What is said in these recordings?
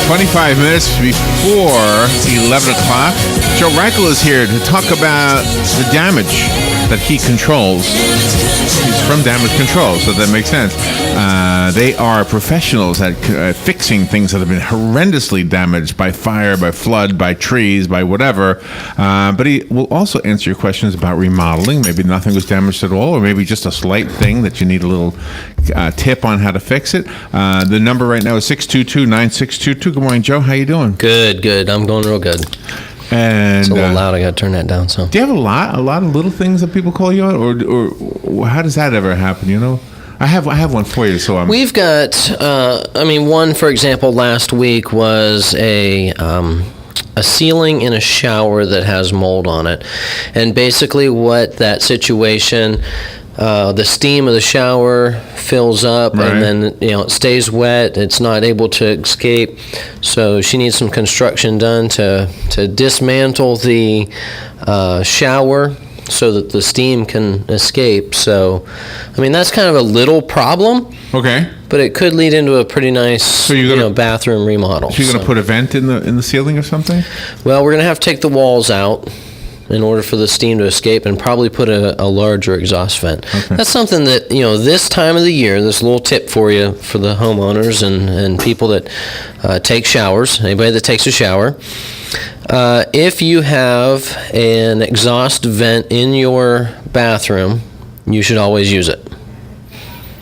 25 minutes before 11 o'clock. Joe Reichel is here to talk about the damage that he controls. He's from Damage Control, so that makes sense. They are professionals at fixing things that have been horrendously damaged by fire, by flood, by trees, by whatever. But he will also answer your questions about remodeling. Maybe nothing was damaged at all, or maybe just a slight thing that you need a little tip on how to fix it. The number right now is 622-9622. Good morning, Joe. How you doing? Good. I'm going real good. And it's a little loud. I got to turn that down. So, do you have a lot of little things that people call you on, or how does that ever happen? You know, I have one for you. So we've got. One for example, last week was a ceiling in a shower that has mold on it, and basically what that situation. The steam of the shower fills up, right. And then it stays wet. It's not able to escape, so she needs some construction done to dismantle the shower so that the steam can escape. So, that's kind of a little problem. Okay. But it could lead into a pretty nice, bathroom remodel. So you're going to put a vent in the ceiling or something? Well, we're going to have to take the walls out in order for the steam to escape, and probably put a larger exhaust vent. Okay. That's something that, this time of the year, this little tip for you for the homeowners and people that take showers, anybody that takes a shower. If you have an exhaust vent in your bathroom, you should always use it.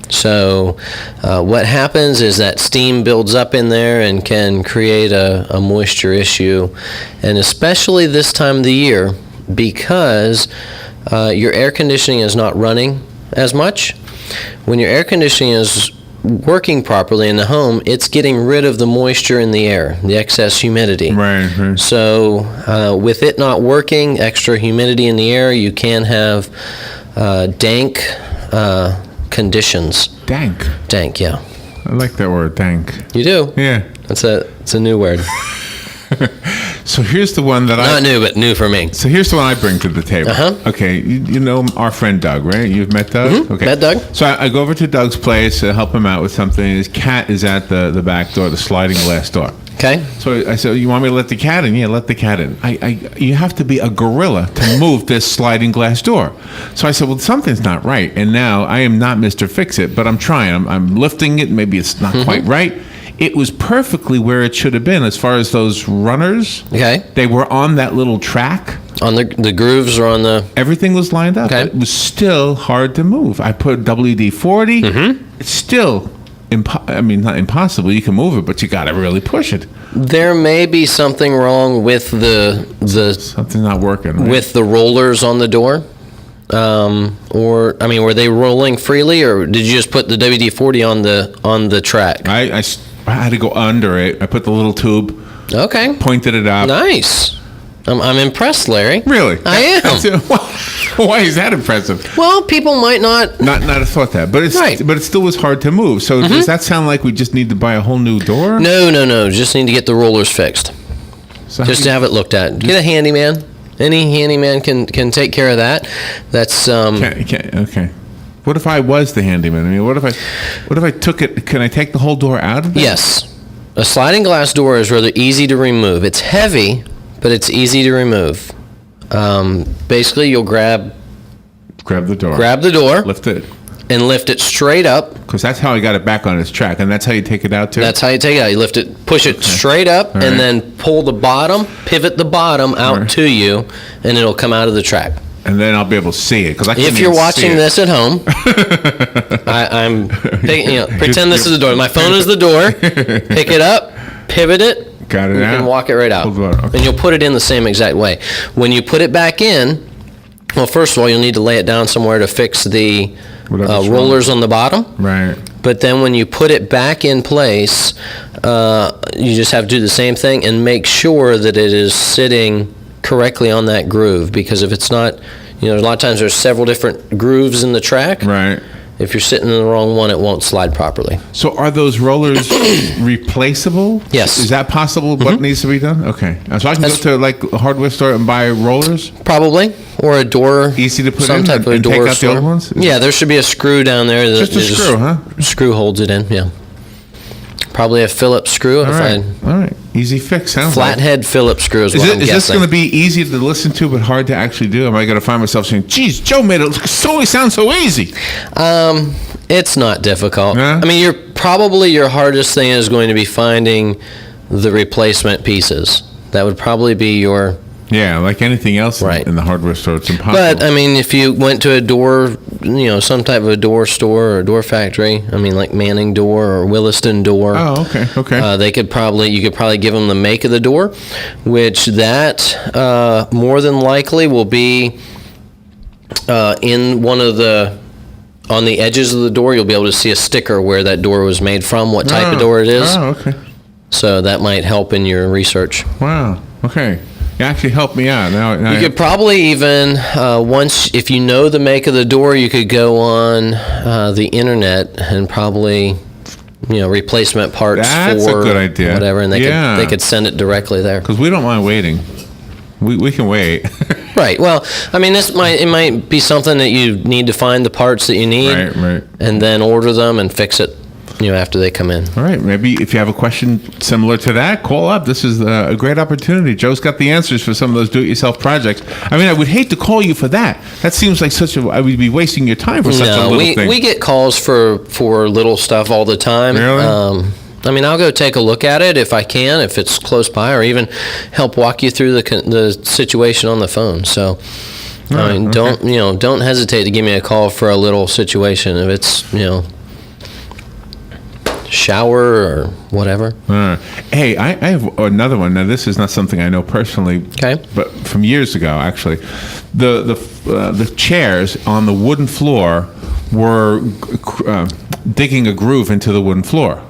So what happens is that steam builds up in there and can create a moisture issue, and especially this time of the year, because your air conditioning is not running as much. When your air conditioning is working properly in the home, it's getting rid of the moisture in the air, the excess humidity. Right. So with it not working, extra humidity in the air, you can have dank conditions. Dank, yeah. I like that word, dank. You do? Yeah. It's a new word. So here's the one that Not new, but new for me. So here's the one I bring to the table. Uh-huh. Okay, you know our friend Doug, right? You've met Doug? Mm-hmm. Okay. Met Doug. So I go over to Doug's place to help him out with something. His cat is at the back door, the sliding glass door. Okay. So I said, you want me to let the cat in? Yeah, let the cat in. You have to be a gorilla to move this sliding glass door. So I said, well, something's not right. And now I am not Mr. Fix-It, but I'm trying. I'm lifting it. Maybe it's not quite right. It was perfectly where it should have been as far as those runners. Okay. They were on that little track. On the grooves or on the... Everything was lined up. Okay. It was still hard to move. I put WD-40. Mm-hmm. It's still, not impossible. You can move it, but you got to really push it. There may be something wrong with the Something's not working. Right? With the rollers on the door. Were they rolling freely, or did you just put the WD-40 on the track? I had to go under it. I put the little tube. Okay. Pointed it up. Nice. I'm impressed, Larry. Really? I am. Why is that impressive? Well, people might not have thought that, but it still was hard to move. So does that sound like we just need to buy a whole new door? No. Just need to get the rollers fixed. So just to have it looked at. Get a handyman. Any handyman can take care of that. That's Okay. What if I was the handyman? What if I took it? Can I take the whole door out of it? Yes. A sliding glass door is rather easy to remove. It's heavy, but it's easy to remove. Basically, you'll grab the door. Grab the door. Lift it. And lift it straight up. Because that's how I got it back on its track, and that's how you take it out too? That's how you take it out. You lift it, push it straight up, and then pull the bottom, pivot the bottom out to you, and it'll come out of the track. And then I'll be able to see it. If you're watching this at home, I'm pretend this is the door. My phone is the door. Pick it up, pivot it. Got it out. You can walk it right out. Okay. And you'll put it in the same exact way. When you put it back in, well, first of all, you'll need to lay it down somewhere to fix the rollers on the bottom. Right. But then when you put it back in place, you just have to do the same thing and make sure that it is sitting correctly on that groove, because if it's not, a lot of times there's several different grooves in the track. Right. If you're sitting in the wrong one, it won't slide properly. So are those rollers replaceable? Yes. Is that possible? What needs to be done? Okay. So I can go to a hardware store and buy rollers? Probably. Or a door. Easy to put some in type of a door take out store. the old ones? Yeah, there should be a screw down there. Just a screw, huh? Screw holds it in, yeah. Probably a Phillips screw. All right. Easy fix. Sounds like. Flathead Phillips screw is what I'm Is this guessing. going to be easy to listen to but hard to actually do? Am I going to find myself saying, "Geez, Joe made it sound so easy"? It's not difficult. Yeah? I mean, your hardest thing is going to be finding the replacement pieces. That would probably be your. Yeah, like anything else Right. in the hardware store, it's impossible. But I mean, if you went to a door, some type of a door store or a door factory, I mean, like Manning Door or Williston Door. Oh, okay. You could probably give them the make of the door, which that more than likely will be in one of the. On the edges of the door, you'll be able to see a sticker where that door was made from, what type of door it is. Oh, okay. So that might help in your research. Wow. Okay. You actually helped me out. Now You could probably even, if you know the make of the door, you could go on the internet and probably, replacement parts That's for a good idea. whatever, and they could send it directly there. because we don't mind waiting. We can wait. Right. Well, I mean, it might be something that you need to find the parts that you need, Right. and then order them and fix it, after they come in. All right. Maybe if you have a question similar to that, call up. This is a great opportunity. Joe's got the answers for some of those do-it-yourself projects. I mean, I would hate to call you for that. That seems like I would be wasting your time for such a little thing. We get calls for little stuff all the time. Really? I mean, I'll go take a look at it if I can, if it's close by, or even help walk you through the situation on the phone. So, I mean, don't hesitate to give me a call for a little situation if it's shower or whatever. Hey, I have another one. Now, this is not something I know personally, Okay. but from years ago, actually, the chairs on the wooden floor were digging a groove into the wooden floor.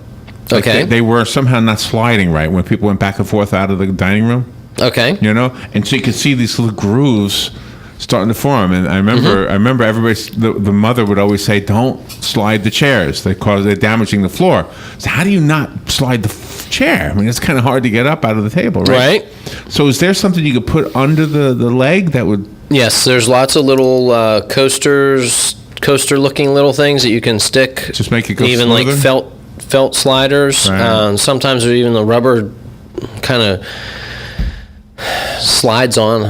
Like Okay. they were somehow not sliding right when people went back and forth out of the dining room. Okay. And so you could see these little grooves starting to form. And I remember everybody, the mother would always say, "Don't slide the chairs. They're damaging the floor." So how do you not slide the chair? I mean, it's kind of hard to get up out of the table, right? Right. So is there something you could put under the leg that would? Yes, there's lots of little coaster-looking little things that you can stick. Just make it go even smoother? like felt sliders. Right. Sometimes there's even the rubber kind of slides on.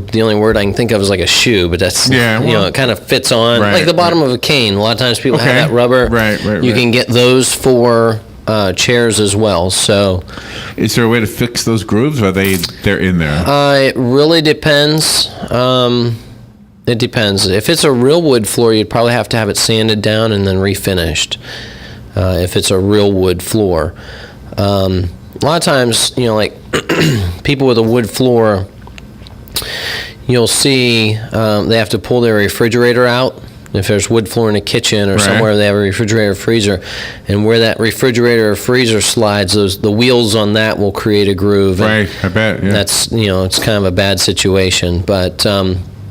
The only word I can think of is like a shoe, but that's it kind of fits on Right, like the bottom of a cane. A lot of times people have Okay. that rubber. Right. You can get those for chairs as well. So Is there a way to fix those grooves? Or they're in there? it really depends. It depends. If it's a real wood floor, you'd probably have to have it sanded down and then refinished. If it's a real wood floor. A lot of times, like people with a wood floor, you'll see they have to pull their refrigerator out. If there's wood floor in a kitchen or Right. somewhere they have a refrigerator or freezer, and where that refrigerator or freezer slides, the wheels on that will create a groove. And Right, I bet. Yeah. that's, it's kind of a bad situation, but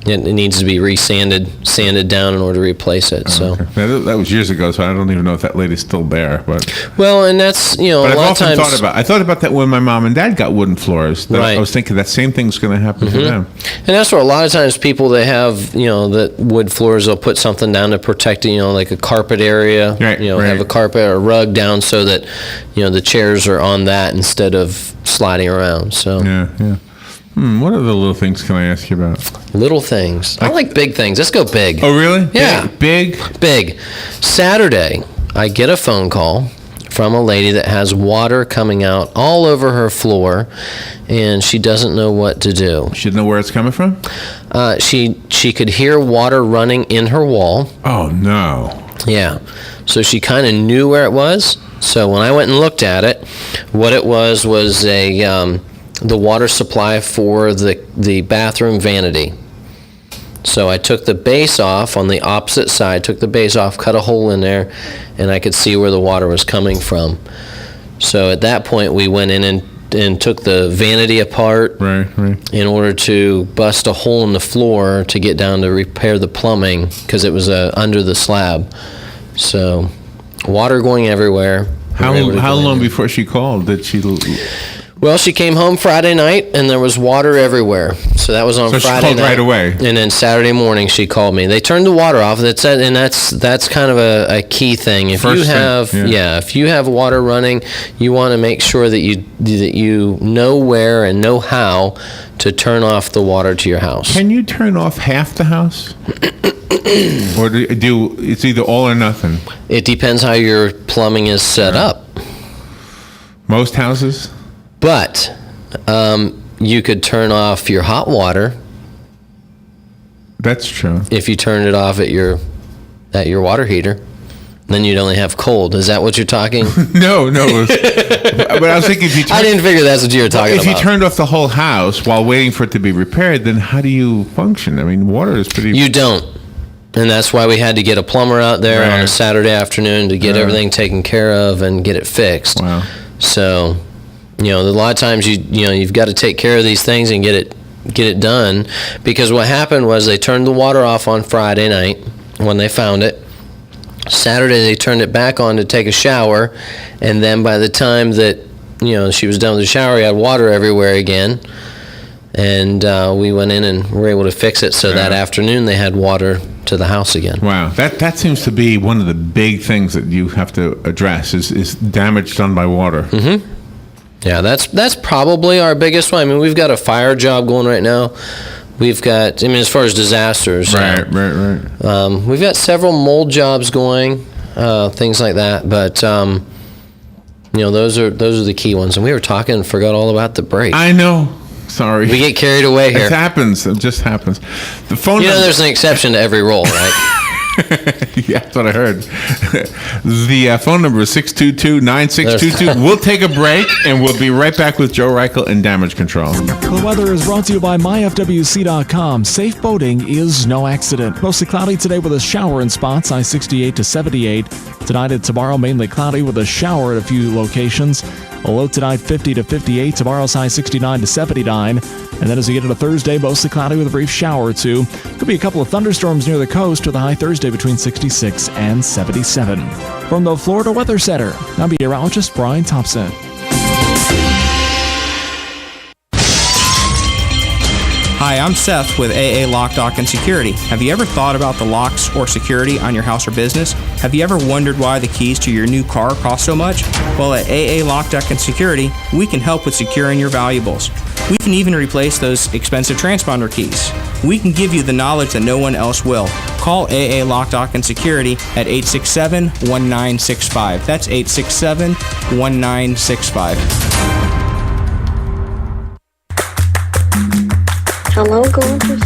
it needs to be sanded down in order to replace it. So, Okay. Now, that was years ago, so I don't even know if that lady's still there. But and that's But a I've lot of often times. thought about that when my mom and dad got wooden floors. Right. I was thinking that same thing's going to happen to them. And that's where a lot of times people, they have, that wood floors, they'll put something down to protect, like a carpet area. Right, Have right. a carpet or a rug down so that, the chairs are on that instead of sliding around. So Yeah. What other little things can I ask you about? little things. I like big things. Let's go big. Oh, really? Yeah. Big? Big. Saturday, I get a phone call from a lady that has water coming out all over her floor, and she doesn't know what to do. Should know where it's coming from? She could hear water running in her wall. Oh, no. Yeah. So she kind of knew where it was. So when I went and looked at it, what it was the water supply for the bathroom vanity. So I took the base off on the opposite side, cut a hole in there, and I could see where the water was coming from. So at that point, we went in and took the vanity apart Right. in order to bust a hole in the floor to get down to repair the plumbing because it was under the slab. So water going everywhere. How We were able to long go in. before she called did she? Well, she came home Friday night, and there was water everywhere. So that was on So she Friday called night. right away. And then Saturday morning, she called me. They turned the water off. That's kind of a key thing. If First you thing, have if you have water running, you want to make sure that you know where and know how to turn off the water to your house. Can you turn off half the house? Or do it's either all or nothing? It depends how your plumbing is set up. Most houses? But you could turn off your hot water. That's true. If you turned it off at your water heater, then you'd only have cold. Is that what you're talking? No. But I was thinking, I didn't figure that's what you were talking about. If you turned off the whole house while waiting for it to be repaired, then how do you function? I mean, water is pretty... You don't. And that's why we had to get a plumber out there on a Saturday afternoon to get everything taken care of and get it fixed. Wow. So, a lot of times you've got to take care of these things and get it done, because what happened was they turned the water off on Friday night when they found it. Saturday they turned it back on to take a shower, and then by the time that she was done with the shower, we had water everywhere again, and we went in and were able to fix it. So that afternoon they had water to the house again. Wow, that seems to be one of the big things that you have to address is damage done by water. Mm-hmm. Yeah, that's probably our biggest one. I mean, we've got a fire job going right now. We've got, as far as disasters. Right. We've got several mold jobs going, things like that. But, those are the key ones. And we were talking and forgot all about the break. I know. Sorry. We get carried away here. It happens. It just happens. The phone number... there's an exception to every rule, right? Yeah, that's what I heard. The phone number is 622-9622. We'll take a break, and we'll be right back with Joe Reichel and Damage Control. The weather is brought to you by myfwc.com. Safe boating is no accident. Mostly cloudy today with a shower in spots, high 68 to 78. Tonight and tomorrow, mainly cloudy with a shower at a few locations. A low tonight, 50 to 58. Tomorrow's high 69 to 79. And then as we get into Thursday, mostly cloudy with a brief shower or two. Could be a couple of thunderstorms near the coast with a high Thursday between 66 and 77. From the Florida Weather Center, I'm meteorologist Brian Thompson. Hi, I'm Seth with AA Lock, Dock, and Security. Have you ever thought about the locks or security on your house or business? Have you ever wondered why the keys to your new car cost so much? Well, at AA Lock, Dock, and Security, we can help with securing your valuables. We can even replace those expensive transponder keys. We can give you the knowledge that no one else will. Call AA Lock, Dock, and Security at 867-1965. That's 867-1965. Hello, gorgeous.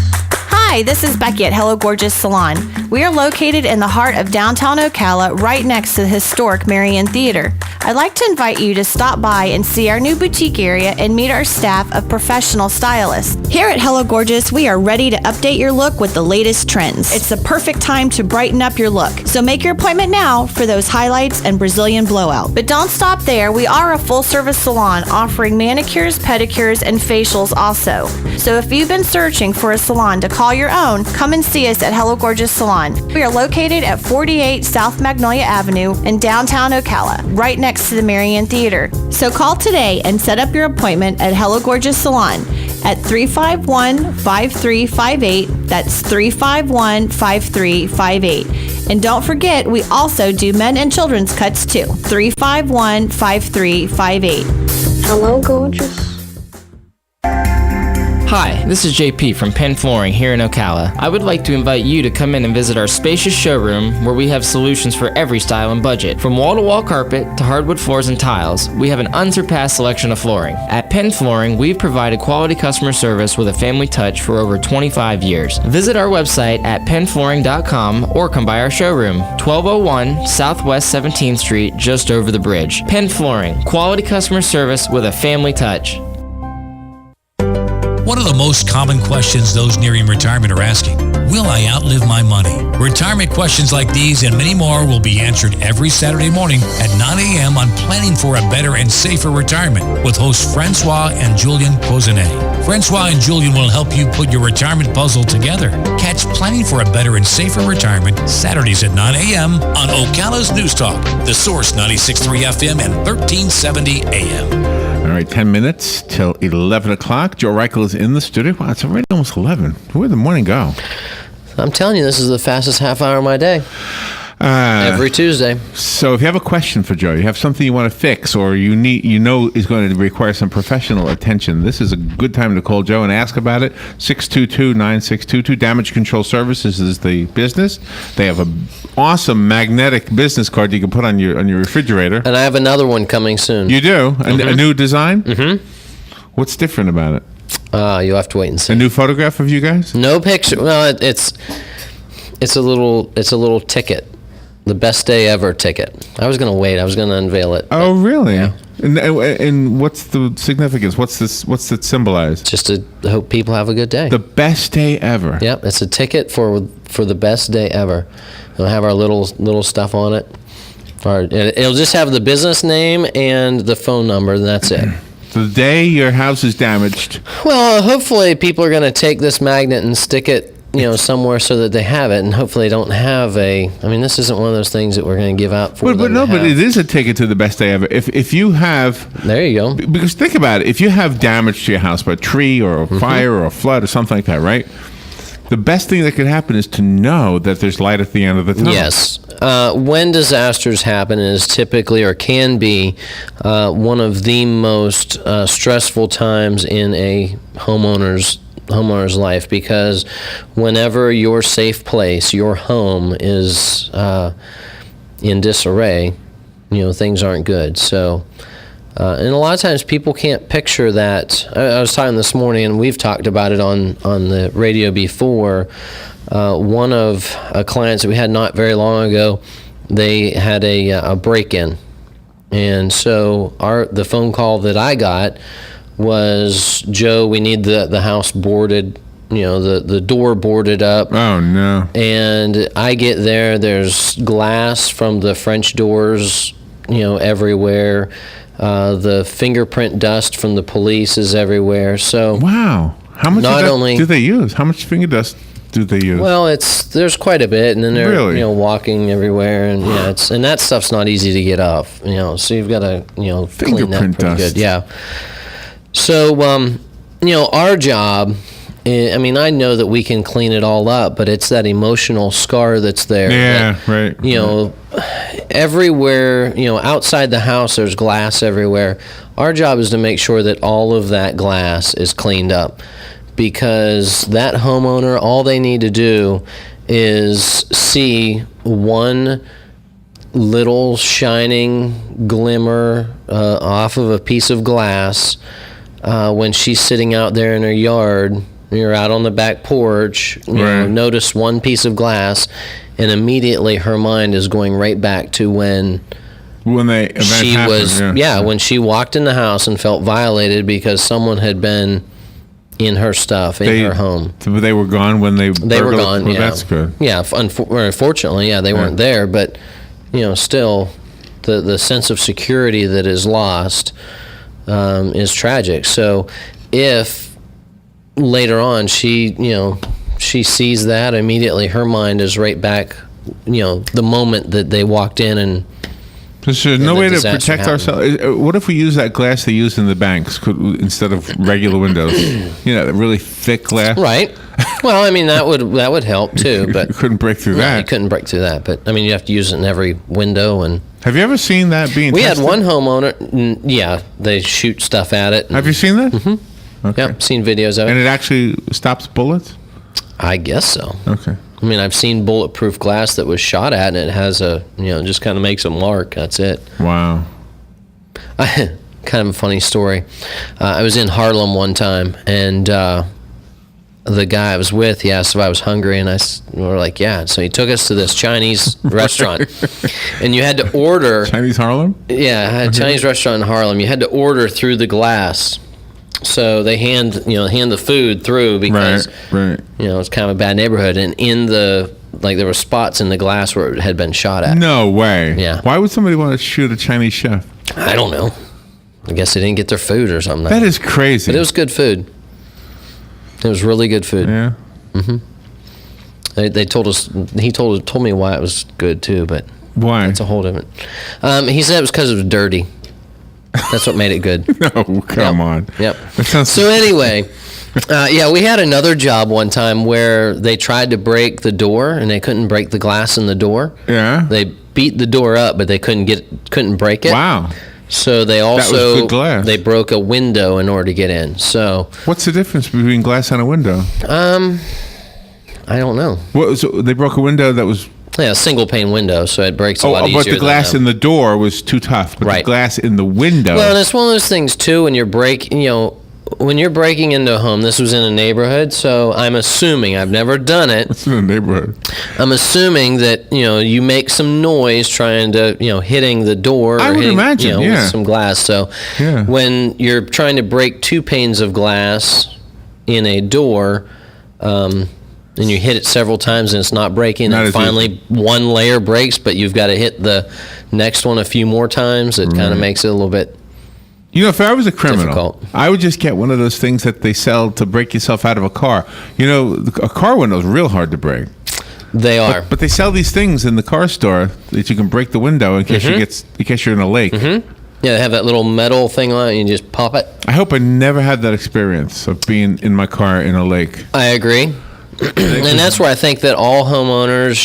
Hi, this is Becky at Hello Gorgeous Salon. We are located in the heart of downtown Ocala, right next to the historic Marion Theater. I'd like to invite you to stop by and see our new boutique area and meet our staff of professional stylists. Here at Hello Gorgeous, we are ready to update your look with the latest trends. It's the perfect time to brighten up your look. So make your appointment now for those highlights and Brazilian blowout. But don't stop there. We are a full-service salon offering manicures, pedicures, and facials also. So if you've been searching for a salon to call your own, come and see us at Hello Gorgeous Salon. We are located at 48 South Magnolia Avenue in downtown Ocala, right next to the Marion Theater. So call today and set up your appointment at Hello Gorgeous Salon at 351-5358. That's 351-5358. And don't forget, we also do men and children's cuts too. 351-5358. Hello, gorgeous. Hi, this is JP from Penn Flooring here in Ocala. I would like to invite you to come in and visit our spacious showroom where we have solutions for every style and budget. From wall-to-wall carpet to hardwood floors and tiles, we have an unsurpassed selection of flooring. At Penn Flooring, we've provided quality customer service with a family touch for over 25 years. Visit our website at pennflooring.com or come by our showroom, 1201 Southwest 17th Street, just over the bridge. Penn Flooring, quality customer service with a family touch. One of the most common questions those nearing retirement are asking, will I outlive my money? Retirement questions like these and many more will be answered every Saturday morning at 9 a.m. on Planning for a Better and Safer Retirement with hosts Francois and Julian Pozenet. Francois and Julian will help you put your retirement puzzle together. Catch Planning for a Better and Safer Retirement Saturdays at 9 a.m. on Ocala's News Talk, The Source 96.3 FM and 1370 AM. All right, 10 minutes till 11 o'clock. Joe Reichel is in the studio. Wow, it's already almost 11. Where'd the morning go? I'm telling you, this is the fastest half hour of my day. Every Tuesday. So if you have a question for Joe, you have something you want to fix, or you know is going to require some professional attention, this is a good time to call Joe and ask about it. 622-9622. Damage Control Services is the business. They have an awesome magnetic business card you can put on your refrigerator. And I have another one coming soon. You do? A new design? Mm-hmm. What's different about it? You'll have to wait and see. A new photograph of you guys? No picture. Well, it's a little ticket. The best day ever ticket. I was going to wait. I was going to unveil it. Oh, really? Yeah. And what's the significance? What's it symbolize? Just to hope people have a good day. The best day ever. Yep, it's a ticket for the best day ever. It'll have our little stuff on it. It'll just have the business name and the phone number, and that's it. The day your house is damaged. Well, hopefully people are going to take this magnet and stick it somewhere so that they have it, and hopefully they don't have this isn't one of those things that we're going to give out for them. But it is a ticket to the best day ever. If you have... There you go. Because think about it. If you have damage to your house by a tree or a fire or a flood or something like that, right? The best thing that could happen is to know that there's light at the end of the tunnel. Yes. When disasters happen is typically or can be one of the most stressful times in a homeowner's life, because whenever your safe place, your home, is in disarray, things aren't good. So, and a lot of times people can't picture that. I was talking this morning, and we've talked about it on the radio before. One of clients that we had not very long ago, they had a break-in, and so the phone call that I got was, Joe, we need the house boarded, the door boarded up. Oh, no. And I get there's glass from the French doors, everywhere. The fingerprint dust from the police is everywhere. So wow. How much do they use? How much finger dust do they use? Well, there's quite a bit, and then they're really? Walking everywhere, and and that stuff's not easy to get off. So you've got to clean that pretty good. Yeah. So, our job, I know that we can clean it all up, but it's that emotional scar that's there. Yeah, that, right. Everywhere, outside the house, there's glass everywhere. Our job is to make sure that all of that glass is cleaned up, because that homeowner, all they need to do is see one little shining glimmer off of a piece of glass when she's sitting out there in her yard. You're out on the back porch, notice one piece of glass, and immediately her mind is going right back to when she happened, when she walked in the house and felt violated because someone had been in her stuff, in her home. They were gone when they were gone. Well, that's good. Yeah, unfortunately, they weren't there, but still, the sense of security that is lost is tragic. So, if later on she sees that, immediately her mind is right back, the moment that they walked in and. There's no way to protect ourselves. What if we use that glass they use in the banks instead of regular windows? That really thick glass. Right. Well, that would help too, but you couldn't break through that. You couldn't break through that, but you have to use it in every window. And have you ever seen that being? We tested? had one homeowner. Yeah, they shoot stuff at it. Have you seen that? Mm-hmm. Okay. Yep, seen videos of it. And it actually stops bullets? I guess so. Okay. I've seen bulletproof glass that was shot at, and it has just kind of makes a mark. That's it. Wow. Kind of a funny story. I was in Harlem one time, and the guy I was with, he asked if I was hungry, and we were like, yeah. So he took us to this Chinese restaurant, and you had to order. Chinese Harlem? Yeah, a Chinese restaurant in Harlem. You had to order through the glass. So they hand the food through because right. It's kind of a bad neighborhood, and in the there were spots in the glass where it had been shot at. No way. Yeah. Why would somebody want to shoot a Chinese chef? I don't know. I guess they didn't get their food or something. That is crazy. But it was good food. It was really good food. Yeah. Mm-hmm. They told us. He told me why it was good too, but why? That's a whole different. He said it was because it was dirty. That's what made it good. No, come on. Yep. That sounds So anyway, we had another job one time where they tried to break the door and they couldn't break the glass in the door. Yeah. They beat the door up, but they couldn't break it. Wow. So they was also good glass. they broke a window in order to get in. So What's the difference between glass and a window? I don't know. So they broke a window that was. Yeah, a single pane window, so it breaks a lot easier. But the glass in the door was too tough. But the glass in the window. Well, and it's one of those things too. When you're breaking into a home, this was in a neighborhood, so I'm assuming, I've never done it. It's in a neighborhood. I'm assuming that you make some noise trying to hitting the door. I would imagine, with some glass. So Yeah. when you're trying to break 2 panes of glass in a door. And you hit it several times and it's not breaking, and finally one layer breaks, but you've got to hit the next one a few more times. It kind of makes it a little bit if I was a criminal, difficult. I would just get one of those things that they sell to break yourself out of a car. A car window is real hard to break. They are. But they sell these things in the car store that you can break the window in case you're in a lake. Yeah, they have that little metal thing on it, and you just pop it. I hope I never had that experience of being in my car in a lake. I agree. And that's where I think that all drivers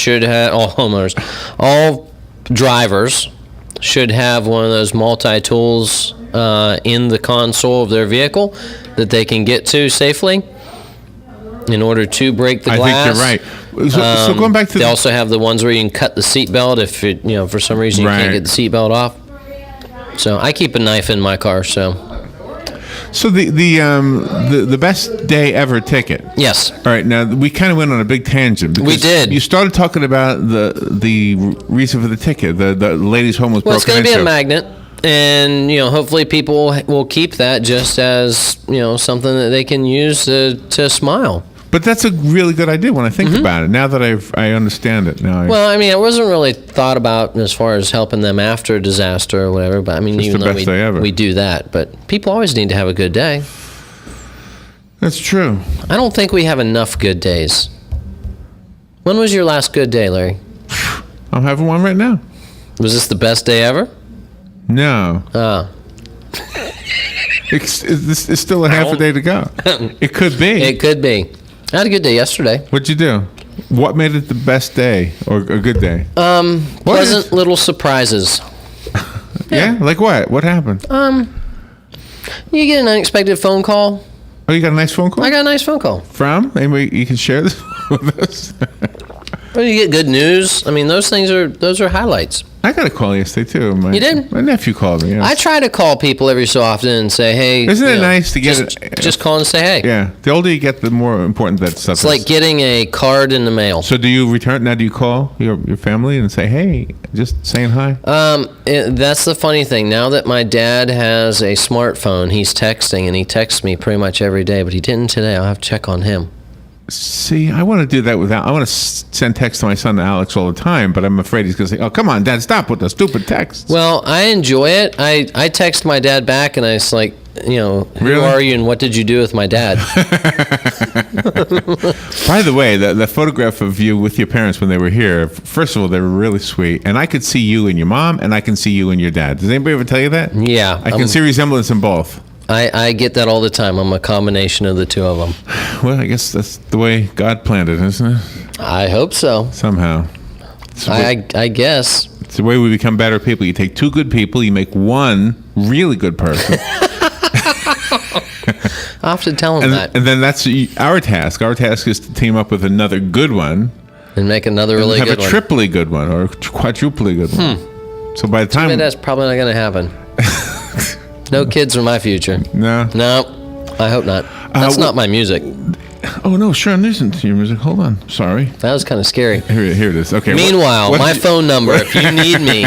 should have one of those multi-tools in the console of their vehicle that they can get to safely in order to break the glass. I think you're right. So going back to they also have the ones where you can cut the seatbelt if for some reason you can't get the seatbelt off. So I keep a knife in my car. So the best day ever ticket. Yes. All right. Now we kind of went on a big tangent. We did. You started talking about the reason for the ticket. The lady's home was broken into. Well, it's going to be a magnet, and hopefully people will keep that just as something that they can use to smile. But that's a really good idea when I think about it. Now that I understand it. Well, it wasn't really thought about as far as helping them after a disaster or whatever. But even though we do that, but people always need to have a good day. That's true. I don't think we have enough good days. When was your last good day, Larry? I'm having one right now. Was this the best day ever? No. It's still a half a day to go. It could be. It could be. I had a good day yesterday. What'd you do? What made it the best day or a good day? Pleasant little surprises. Yeah? Like what? What happened? You get an unexpected phone call. Oh, you got a nice phone call? I got a nice phone call. From? Anybody you can share this with us? Well, you get good news. Those are highlights. I got a call yesterday too. You did? My nephew called me. Yes. I try to call people every so often and say, "Hey." Isn't it nice to get just call and say, "Hey." Yeah. The older you get, the more important that stuff is. It's like getting a card in the mail. So do you return now? Do you call your family and say, "Hey," just saying hi? That's the funny thing. Now that my dad has a smartphone, he's texting, and he texts me pretty much every day. But he didn't today. I'll have to check on him. See, I want to do that without. I want to send texts to my son Alex all the time, but I'm afraid he's going to say, "Oh, come on, Dad, stop with the stupid texts." Well, I enjoy it. I text my dad back, and I was like, who are you, and what did you do with my dad? By the way, the photograph of you with your parents when they were here. First of all, they were really sweet, and I could see you and your mom, and I can see you and your dad. Does anybody ever tell you that? Yeah, I can see resemblance in both. I get that all the time. I'm a combination of the two of them. Well, I guess that's the way God planned it, isn't it? I hope so. Somehow. I guess. It's the way we become better people. You take two good people, you make one really good person. I'll have to tell him that. And then that's our task. Our task is to team up with another good one. And make another really good one. Have a triply good one or a quadruply good one. So by the time... that's probably not going to happen. No kids are my future. No? No, I hope not. That's not my music. Oh, no, sure, listen to your music. Hold on. Sorry. That was kind of scary. Here it is. Okay. Meanwhile, my phone number, if you need me,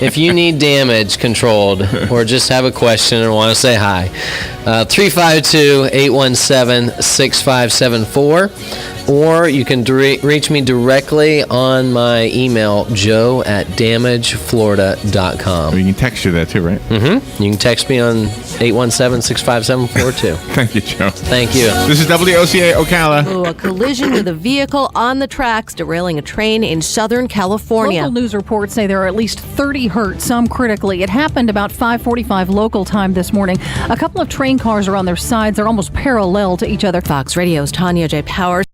if you need damage controlled or just have a question or want to say hi, 352-817-6574. Or you can reach me directly on my email, joe@damageflorida.com. You can text you that too, right? Mm-hmm. You can text me on 817-6574 too. Thank you, Joe. Thank you. This is WOCA Ocala. Oh, a collision with a vehicle on the tracks, derailing a train in Southern California. Local news reports say there are at least 30 hurt, some critically. It happened about 5:45 local time this morning. A couple of train cars are on their sides. They're almost parallel to each other. Fox Radio's Tanya J. Powers.